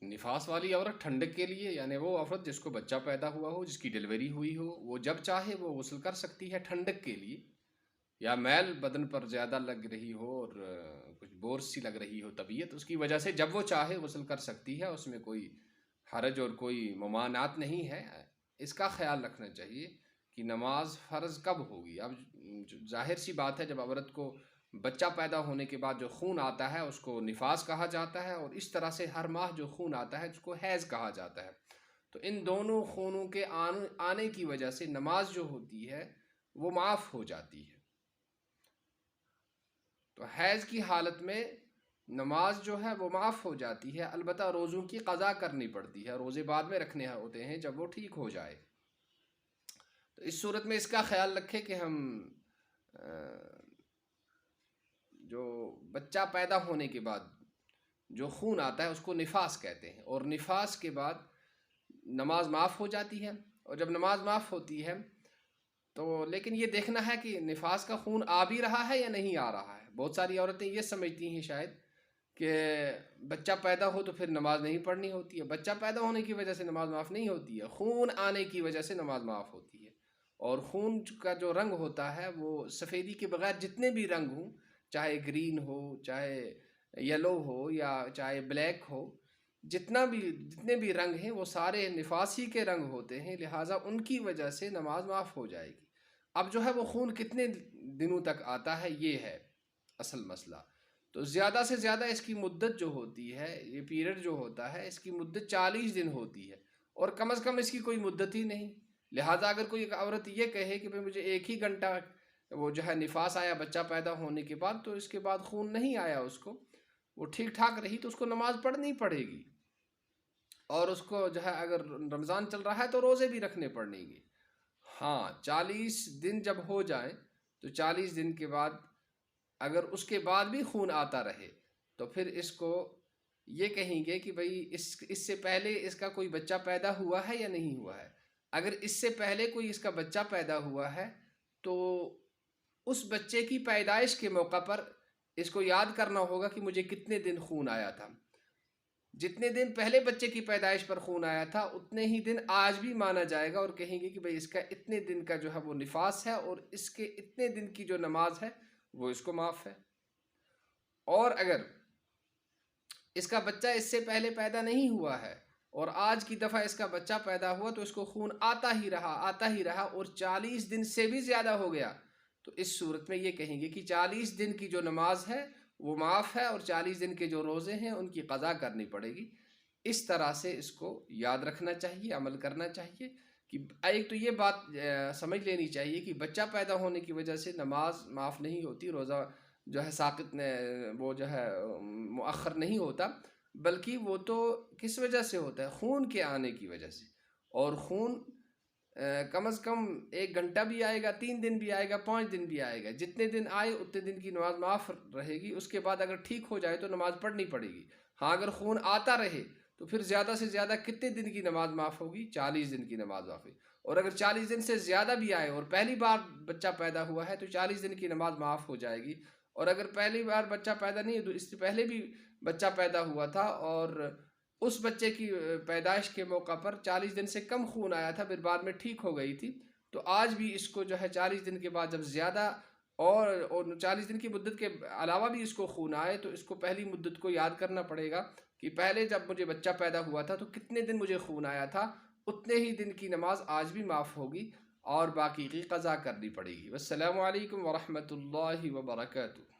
نفاس والی عورت ٹھنڈک کے لیے، یعنی وہ عورت جس کو بچہ پیدا ہوا ہو، جس کی ڈلیوری ہوئی ہو، وہ جب چاہے وہ غسل کر سکتی ہے ٹھنڈک کے لیے، یا میل بدن پر زیادہ لگ رہی ہو اور کچھ بورس سی لگ رہی ہو طبیعت، اس کی وجہ سے جب وہ چاہے غسل کر سکتی ہے، اس میں کوئی حرج اور کوئی ممانعت نہیں ہے۔ اس کا خیال رکھنا چاہیے کہ نماز فرض کب ہوگی۔ اب ظاہر سی بات ہے، جب عورت کو بچہ پیدا ہونے کے بعد جو خون آتا ہے اس کو نفاس کہا جاتا ہے، اور اس طرح سے ہر ماہ جو خون آتا ہے اس کو حیض کہا جاتا ہے۔ تو ان دونوں خونوں کے آنے کی وجہ سے نماز جو ہوتی ہے وہ معاف ہو جاتی ہے۔ تو حیض کی حالت میں نماز جو ہے وہ معاف ہو جاتی ہے، البتہ روزوں کی قضا کرنی پڑتی ہے، روزے بعد میں رکھنے ہوتے ہیں جب وہ ٹھیک ہو جائے۔ تو اس صورت میں اس کا خیال رکھیں کہ ہم جو بچہ پیدا ہونے کے بعد جو خون آتا ہے اس کو نفاس کہتے ہیں، اور نفاس کے بعد نماز معاف ہو جاتی ہے۔ اور جب نماز معاف ہوتی ہے تو لیکن یہ دیکھنا ہے کہ نفاس کا خون آ بھی رہا ہے یا نہیں آ رہا ہے۔ بہت ساری عورتیں یہ سمجھتی ہیں شاید کہ بچہ پیدا ہو تو پھر نماز نہیں پڑھنی ہوتی ہے، بچہ پیدا ہونے کی وجہ سے نماز معاف نہیں ہوتی ہے، خون آنے کی وجہ سے نماز معاف ہوتی ہے۔ اور خون کا جو رنگ ہوتا ہے وہ سفیدی کے بغیر جتنے بھی رنگ ہوں، چاہے گرین ہو، چاہے یلو ہو، یا چاہے بلیک ہو، جتنے بھی رنگ ہیں وہ سارے نفاسی کے رنگ ہوتے ہیں، لہٰذا ان کی وجہ سے نماز معاف ہو جائے گی۔ اب جو ہے وہ خون کتنے دنوں تک آتا ہے یہ ہے اصل مسئلہ۔ تو زیادہ سے زیادہ اس کی مدت جو ہوتی ہے، یہ پیریڈ جو ہوتا ہے اس کی مدت 40 دن ہوتی ہے، اور کم از کم اس کی کوئی مدت ہی نہیں۔ لہٰذا اگر کوئی عورت یہ کہے کہ مجھے 1 ہی گھنٹہ وہ جو ہے نفاس آیا بچہ پیدا ہونے کے بعد، تو اس کے بعد خون نہیں آیا، اس کو وہ ٹھیک ٹھاک رہی، تو اس کو نماز پڑھنی پڑے گی۔ اور اس کو جو ہے اگر رمضان چل رہا ہے تو روزے بھی رکھنے پڑیں گے۔ ہاں، 40 دن جب ہو جائیں تو 40 دن کے بعد اگر اس کے بعد بھی خون آتا رہے تو پھر اس کو یہ کہیں گے کہ بھئی اس سے پہلے اس کا کوئی بچہ پیدا ہوا ہے یا نہیں ہوا ہے۔ اگر اس سے پہلے کوئی اس کا بچہ پیدا ہوا ہے تو اس بچے کی پیدائش کے موقع پر اس کو یاد کرنا ہوگا کہ مجھے کتنے دن خون آیا تھا۔ جتنے دن پہلے بچے کی پیدائش پر خون آیا تھا اتنے ہی دن آج بھی مانا جائے گا، اور کہیں گے کہ بھئی اس کا اتنے دن کا جو ہے وہ نفاس ہے، اور اس کے اتنے دن کی جو نماز ہے وہ اس کو معاف ہے۔ اور اگر اس کا بچہ اس سے پہلے پیدا نہیں ہوا ہے اور آج کی دفعہ اس کا بچہ پیدا ہوا تو اس کو خون آتا ہی رہا اور 40 دن سے بھی زیادہ ہو گیا، تو اس صورت میں یہ کہیں گے کہ 40 دن کی جو نماز ہے وہ معاف ہے، اور 40 دن کے جو روزے ہیں ان کی قضا کرنی پڑے گی۔ اس طرح سے اس کو یاد رکھنا چاہیے، عمل کرنا چاہیے کہ ایک تو یہ بات سمجھ لینی چاہیے کہ بچہ پیدا ہونے کی وجہ سے نماز معاف نہیں ہوتی، روزہ جو ہے ساقط وہ جو ہے مؤخر نہیں ہوتا، بلکہ وہ تو کس وجہ سے ہوتا ہے؟ خون کے آنے کی وجہ سے۔ اور خون کم از کم 1 گھنٹہ بھی آئے گا، 3 دن بھی آئے گا، 5 دن بھی آئے گا، جتنے دن آئے اتنے دن کی نماز معاف رہے گی۔ اس کے بعد اگر ٹھیک ہو جائے تو نماز پڑھنی پڑے گی۔ ہاں، اگر خون آتا رہے تو پھر زیادہ سے زیادہ کتنے دن کی نماز معاف ہوگی؟ 40 دن کی نماز معاف ہوگی۔ اور اگر 40 دن سے زیادہ بھی آئے اور پہلی بار بچہ پیدا ہوا ہے تو 40 دن کی نماز معاف ہو جائے گی۔ اور اگر پہلی بار بچہ پیدا نہیں ہے تو اس سے پہلے بھی بچہ پیدا ہوا تھا اور اس بچے کی پیدائش کے موقع پر 40 دن سے کم خون آیا تھا، پھر بعد میں ٹھیک ہو گئی تھی، تو آج بھی اس کو جو ہے 40 دن کے بعد جب زیادہ اور 40 دن کی مدت کے علاوہ بھی اس کو خون آئے تو اس کو پہلی مدت کو یاد کرنا پڑے گا کہ پہلے جب مجھے بچہ پیدا ہوا تھا تو کتنے دن مجھے خون آیا تھا، اتنے ہی دن کی نماز آج بھی معاف ہوگی اور باقی کی قضا کرنی پڑے گی۔ والسلام علیکم ورحمۃ اللہ وبرکاتہ۔